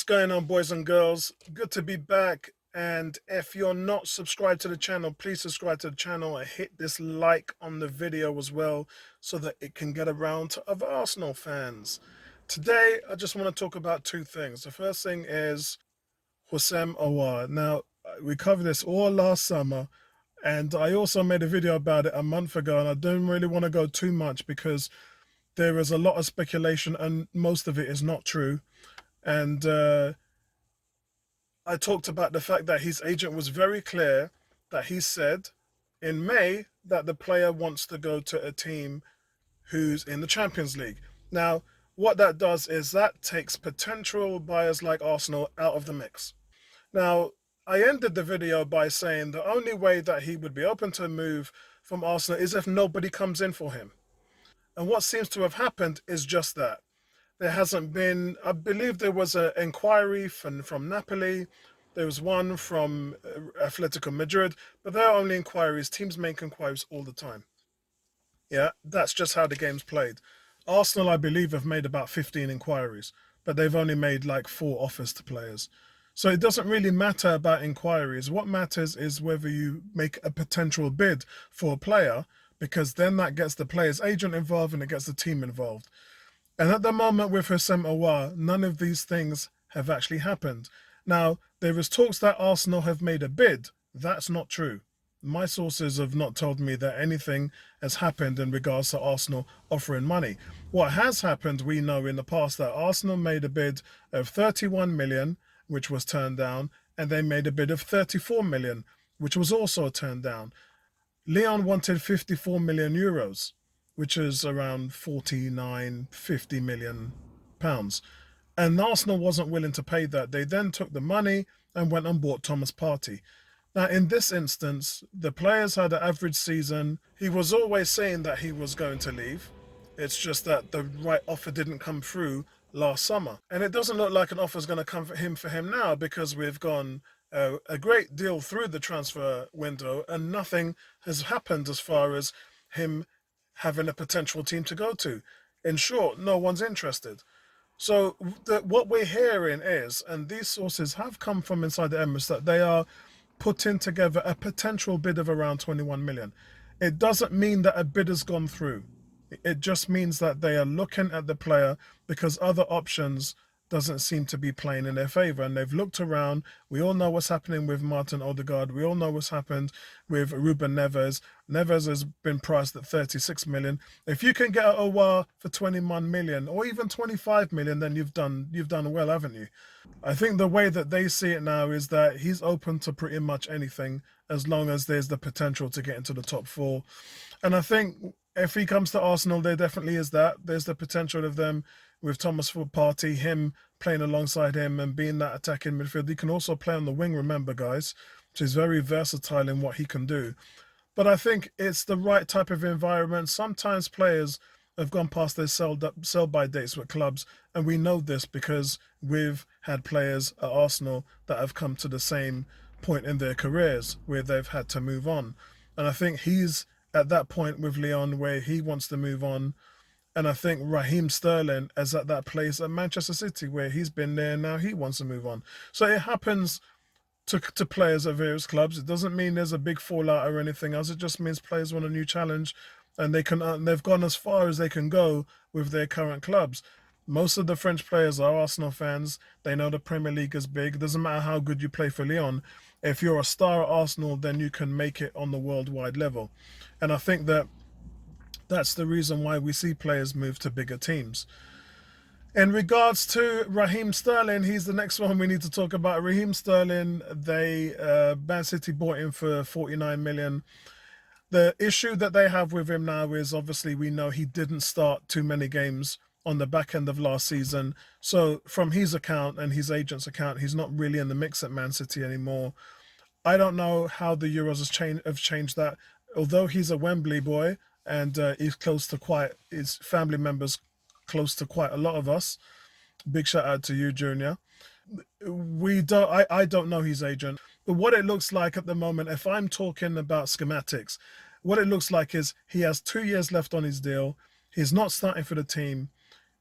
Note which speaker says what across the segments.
Speaker 1: What's going on, boys and girls? Good to be back. And if you're not subscribed to the channel, please subscribe to the channel and hit this like on the video as well so that it can get around to other Arsenal fans. Today, I just want to talk about two things. The first thing is Aouar. Now, we covered this all last summer, and I also made a video about it a month ago, and I don't really want to go too much because there is a lot of speculation and most of it is not true. And I talked about the fact that his agent was very clear that he said in May that the player wants to go to a team who's in the Champions League. Now, what that does is that takes potential buyers like Arsenal out of the mix. Now, I ended the video by saying the only way that he would be open to a move from Arsenal is if nobody comes in for him. And what seems to have happened is just that. There hasn't been, I believe there was an inquiry from Napoli. There was one from Atletico Madrid, but there are only inquiries. Teams make inquiries all the time. Yeah, that's just how the game's played. Arsenal, I believe, have made about 15 inquiries, but they've only made like 4 offers to players. So it doesn't really matter about inquiries. What matters is whether you make a potential bid for a player, because then that gets the player's agent involved and it gets the team involved. And at the moment with Aouar, none of these things have actually happened. Now, there is talks that Arsenal have made a bid. That's not true. My sources have not told me that anything has happened in regards to Arsenal offering money. What has happened, we know in the past that Arsenal made a bid of 31 million, which was turned down, and they made a bid of 34 million, which was also turned down. Lyon wanted 54 million euros, which is around 49, 50 million pounds. And Arsenal wasn't willing to pay that. They then took the money and went and bought Thomas Partey. Now, in this instance, the players had an average season. He was always saying that he was going to leave. It's just that the right offer didn't come through last summer. And it doesn't look like an offer is going to come for him now, because we've gone a great deal through the transfer window and nothing has happened as far as him having a potential team to go to. In short, no one's interested. So what we're hearing is, and these sources have come from inside the Emirates, that they are putting together a potential bid of around 21 million. It doesn't mean that a bid has gone through. It just means that they are looking at the player because other options doesn't seem to be playing in their favour. And they've looked around. We all know what's happening with Martin Odegaard. We all know what's happened with Ruben Neves. Neves has been priced at 36 million. If you can get an Aouar for 21 million or even 25 million, then you've done well, haven't you? I think the way that they see it now is that he's open to pretty much anything as long as there's the potential to get into the top 4. And I think if he comes to Arsenal, there definitely is that. There's the potential of them with Thomas Partey, him playing alongside him and being that attacking midfield. He can also play on the wing, remember, guys. So he's very versatile in what he can do. But I think it's the right type of environment. Sometimes players have gone past their sell-by dates with clubs, and we know this because we've had players at Arsenal that have come to the same point in their careers where they've had to move on. And I think he's at that point with Lyon where he wants to move on. And I think Raheem Sterling is at that place at Manchester City where he's been there and now he wants to move on. So it happens to players at various clubs. It doesn't mean there's a big fallout or anything else. It just means players want a new challenge, and they've gone as far as they can go with their current clubs. Most of the French players are Arsenal fans. They know the Premier League is big. It doesn't matter how good you play for Lyon. If you're a star at Arsenal, then you can make it on the worldwide level. And I think that that's the reason why we see players move to bigger teams. In regards to Raheem Sterling, he's the next one we need to talk about. Raheem Sterling, Man City bought him for 49 million. The issue that they have with him now is obviously we know he didn't start too many games on the back end of last season. So from his account and his agent's account, he's not really in the mix at Man City anymore. I don't know how the Euros have changed that. Although he's a Wembley boy and he's close to his family members close to quite a lot of us. Big shout out to you, Junior. I don't know his agent, but what it looks like at the moment, if I'm talking about schematics, what it looks like is he has 2 years left on his deal. He's not starting for the team.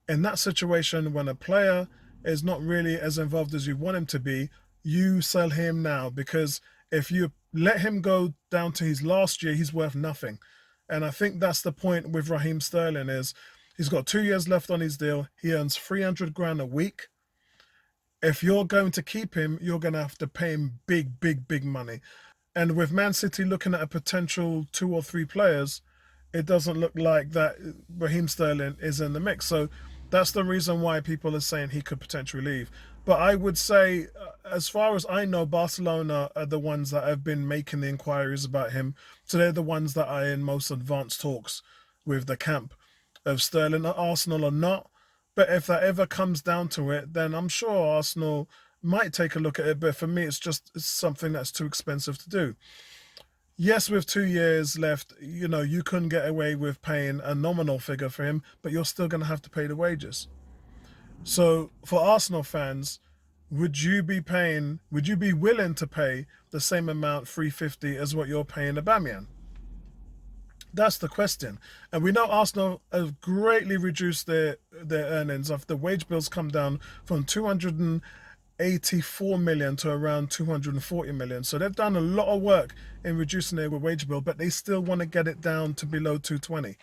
Speaker 1: In that situation, when a player is not really as involved as you want him to be, you sell him now, because if you let him go down to his last year, he's worth nothing. And I think that's the point with Raheem Sterling is he's got 2 years left on his deal. He earns 300 grand a week. If you're going to keep him, you're going to have to pay him big, big, big money. And with Man City looking at a potential 2 or 3 players, it doesn't look like that Raheem Sterling is in the mix. So that's the reason why people are saying he could potentially leave. But I would say, as far as I know, Barcelona are the ones that have been making the inquiries about him. So they're the ones that are in most advanced talks with the camp of Sterling. Arsenal are not. But if that ever comes down to it, then I'm sure Arsenal might take a look at it. But for me, it's something that's too expensive to do. Yes, with 2 years left, you couldn't get away with paying a nominal figure for him, but you're still going to have to pay the wages. So for Arsenal fans, would you be willing to pay the same amount, 350, as what you're paying Aubameyang? That's the question. And we know Arsenal have greatly reduced their earnings. Of the wage bills come down from 284 million to around 240 million. So they've done a lot of work in reducing their wage bill, but they still want to get it down to below 220.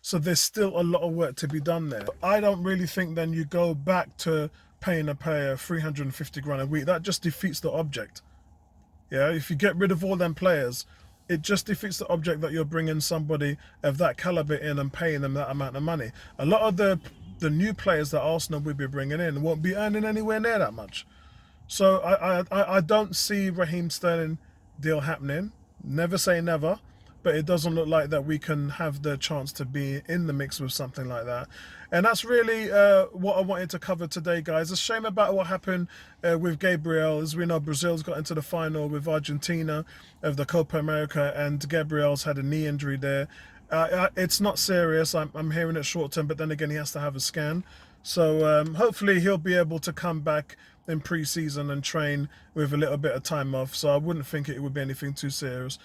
Speaker 1: So there's still a lot of work to be done there. I don't really think then you go back to paying a player 350 grand a week. That just defeats the object. Yeah, if you get rid of all them players, it just defeats the object that you're bringing somebody of that caliber in and paying them that amount of money. A lot of the new players that Arsenal will be bringing in won't be earning anywhere near that much. So I don't see Raheem Sterling deal happening. Never say never, but it doesn't look like that we can have the chance to be in the mix with something like that. And that's really what I wanted to cover today, guys. It's a shame about what happened with Gabriel. As we know, Brazil's got into the final with Argentina of the Copa America, and Gabriel's had a knee injury there. It's not serious. I'm hearing it short term, but then again, he has to have a scan. So hopefully he'll be able to come back in pre-season and train with a little bit of time off. So I wouldn't think it would be anything too serious.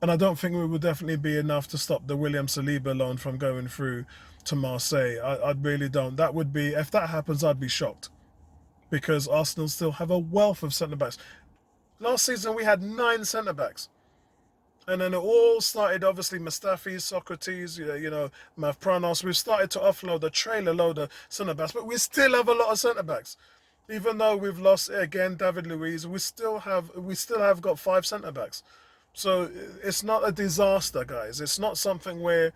Speaker 1: And I don't think it would definitely be enough to stop the William Saliba loan from going through to Marseille. I really don't. That would be, if that happens, I'd be shocked. Because Arsenal still have a wealth of centre-backs. Last season we had 9 centre-backs. And then it all started, obviously, Mustafi, Socrates, Mavropanos. We've started to offload a trailer load of centre-backs, but we still have a lot of centre-backs. Even though we've lost, again, David Luiz, we still have got 5 centre-backs. So it's not a disaster, guys. It's not something where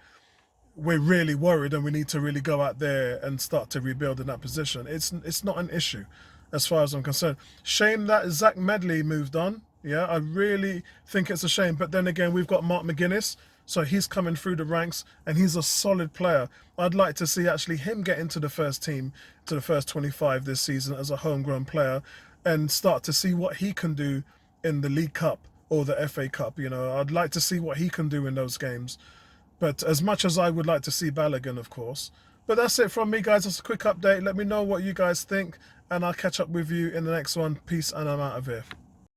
Speaker 1: we're really worried and we need to really go out there and start to rebuild in that position. It's not an issue as far as I'm concerned. Shame that Zach Medley moved on. Yeah, I really think it's a shame. But then again, we've got Mark McGuinness, so he's coming through the ranks and he's a solid player. I'd like to see actually him get into the first team, to the first 25 this season as a homegrown player, and start to see what he can do in the League Cup or the FA Cup. I'd like to see what he can do in those games. But as much as I would like to see Balogun, of course. But that's it from me, guys. That's a quick update. Let me know what you guys think, and I'll catch up with you in the next one. Peace, and I'm out of here.